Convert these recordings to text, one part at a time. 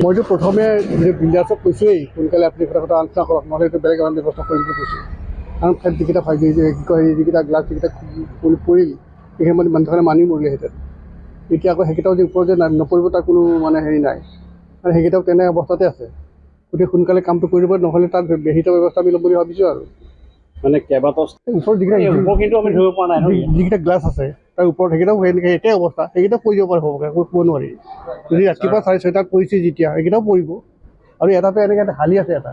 মইতো প্ৰথমে বিল্ডাৰ্ছক কৈছোঁৱেই সোনকালে আপুনি কথা আলোচনা কৰক, নহ'লে এইটো বেলেগ এখন ব্যৱস্থা কৰিম বুলি কৈছোঁ। কাৰণ ঠাইত যিকেইটা কি কয় যিকেইটা গ্লাছ যিকেইটা পৰিল সেইখিনি মানুহখিনি মানি মৰিলেহেঁতেন। এতিয়া আকৌ সেইকেইটাও যে ওপৰত যে নপৰিব তাৰ কোনো মানে হেৰি নাই, আৰু সেইকেইটাও তেনে অৱস্থাতে আছে। গতিকে সোনকালে কামটো কৰিব, নহ'লে তাত বিহিত ব্যৱস্থা আমি ল'ম বুলি ভাবিছোঁ। আৰু মানে কেইবাটাও ওপৰত কিন্তু আমি ধৰিব পৰা নাই যিকেইটা গ্লাছ আছে তাৰ ওপৰত সেইকেইটাও সেনেকৈ একেই অৱস্থা, সেইকেইটাও পৰি যাব পাৰে হ'বগৈ, একো ক'ব নোৱাৰি। যদি ৰাতিপুৱা 6:30 পৰিছে যেতিয়া সেইকেইটাও পৰিব, আৰু এটাতো এনেকৈ হালি আছে, এটা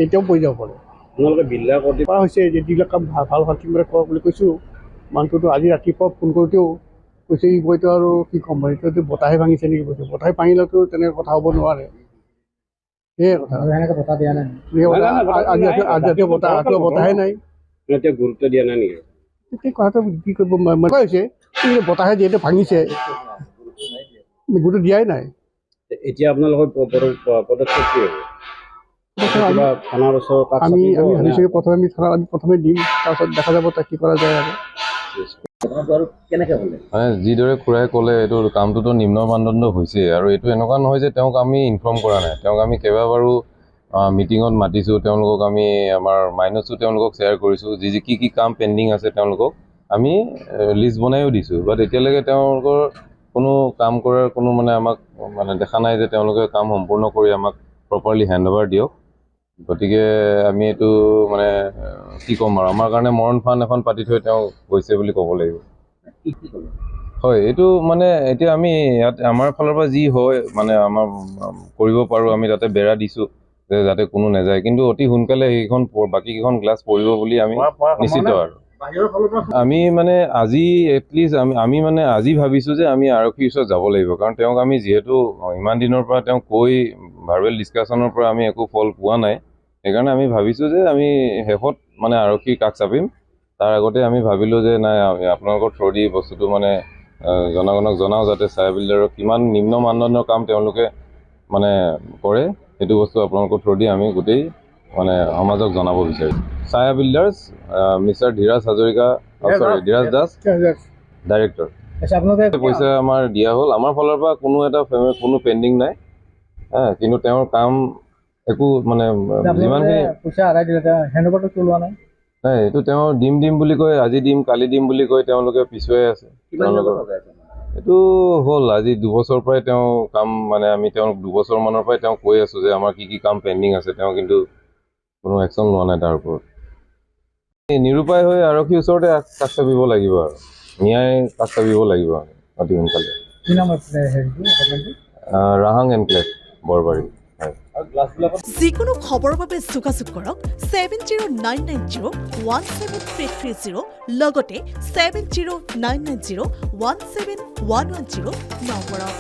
এতিয়াও পৰি যাব পাৰে। আপোনালোকে বিল্ডাৰ কৰ্তৃপক্ষ কৰা হৈছে যে যিবিলাক কাম ভাল ঠিকমতে কৰক বুলি কৈছোঁ। মানুহটোতো আজি ৰাতিপুৱা ফোন কৰোঁতেও কৈছে মইতো আৰু কি ক'ম, এইটো বতাহে ভাঙিছে নেকি কৈছে। বতাহে ভাঙিলেতো তেনেকৈ কথা হ'ব নোৱাৰে, সেয়াই কথা। সেনেকৈ বতাহ দিয়া নাই, আজি বতাহে নাই, এতিয়া গুৰুত্ব দিয়া নাই নেকি? সেই কথাটো কি কৰিব হৈছে, বতাহে যিহেতু ভাঙিছে গুৰুত্ব দিয়াই নাই। এতিয়া আপোনালোকৰ পদক্ষেপ কি হ'ব? কিবা থানাৰ ওচৰত আমি ভাবিছোঁ প্ৰথমে দিম, তাৰপিছত দেখা যাব তাক কি কৰা যায়। আৰু কেনেকৈ হ'লে মানে যিদৰে খুৰাই ক'লে এইটো কামটোতো নিম্ন মানদণ্ড হৈছে, আৰু এইটো এনেকুৱা নহয় যে তেওঁক আমি ইনফৰ্ম কৰা নাই। তেওঁক আমি কেইবাবাৰো মিটিঙত মাতিছোঁ, তেওঁলোকক আমি আমাৰ মাইনছো তেওঁলোকক শ্বেয়াৰ কৰিছোঁ, কি কাম পেণ্ডিং আছে তেওঁলোকক আমি লিষ্ট বনাইও দিছোঁ। বাট এতিয়ালৈকে তেওঁলোকৰ কোনো কাম কৰাৰ কোনো মানে আমাক মানে দেখা নাই যে তেওঁলোকে কাম সম্পূৰ্ণ কৰি আমাক প্ৰপাৰলি হেণ্ডঅভাৰ দিয়ক। গতিকে আমি এইটো মানে কি ক'ম আৰু, আমাৰ কাৰণে মৰণ ফান এখন পাতি থৈ তেওঁ গৈছে বুলি ক'ব লাগিব। হয়, এইটো মানে এতিয়া আমি ইয়াত আমাৰ ফালৰ পৰা যি হয় মানে আমাৰ কৰিব পাৰোঁ, আমি তাতে বেৰা দিছোঁ যে যাতে কোনো নাযায়, কিন্তু অতি সোনকালে সেইখন বাকীকেইখন গ্লাছ পৰিব বুলি আমি নিশ্চিত। আৰু আমি মানে আজি এটলিষ্ট আমি মানে আজি ভাবিছোঁ যে আমি আৰক্ষীৰ ওচৰত যাব লাগিব, কাৰণ তেওঁক আমি যিহেতু ইমান দিনৰ পৰা তেওঁক কৈ ভাৰ্বেল ডিছকাশ্যনৰ পৰা আমি একো ফল পোৱা নাই, সেইকাৰণে আমি ভাবিছোঁ যে আমি শেষত মানে আৰক্ষীৰ কাষ চাপিম। তাৰ আগতে আমি ভাবিলোঁ যে নাই, আপোনালোকৰ থ্ৰু দি বস্তুটো মানে জনগণক জনাওঁ, যাতে ছায়া বিল্ডাৰৰ কিমান নিম্ন মানদণ্ডৰ কাম তেওঁলোকে মানে কৰে, সেইটো বস্তু আপোনালোকৰ থ্ৰু দি আমি গোটেই মানে সমাজক জনাব বিচাৰিছোঁ। Chhaya builders, mister Dhiraj Hazarika, Dhiraj Das, director. পইচা আমাৰ দিয়া হ'ল, আমাৰ ফালৰ পৰা কোনো পেণ্ডিং নাই, কিন্তু তেওঁৰ কাম একো মানে যিমানখিনি পইচা আদায় দিলে, হেণ্ডঅভাৰটো কিয় লোৱা নাই? নাই, এইটো তেওঁ দিম বুলি কৈ আজি দিম কালি দিম বুলি কৈ তেওঁলোকে পিছুৱাই আছে। এইটো হ'ল আজি 2 বছৰৰ পৰাই তেওঁ কাম মানে আমি তেওঁক 2 বছৰমানৰ পৰাই তেওঁ কৈ আছোঁ যে আমাৰ কি কাম পেণ্ডিং আছে, তেওঁ কিন্তু কোনো একশ্যন লোৱা নাই তাৰ ওপৰত। নিৰুপায় হৈ আৰক্ষীৰ ওচৰতে কাষ চাপিব লাগিব, আৰু ন্যায় কাষ চাপিব লাগিব আমি অতি সোনকালে। কি নাম আছিলে হেৰিটো? ৰাহাং এনক্লেভ, বৰবাৰী। যিকোনো খবৰৰ বাবে যোগাযোগ কৰক 7099017330 লগতে 7099017110 নম্বৰত।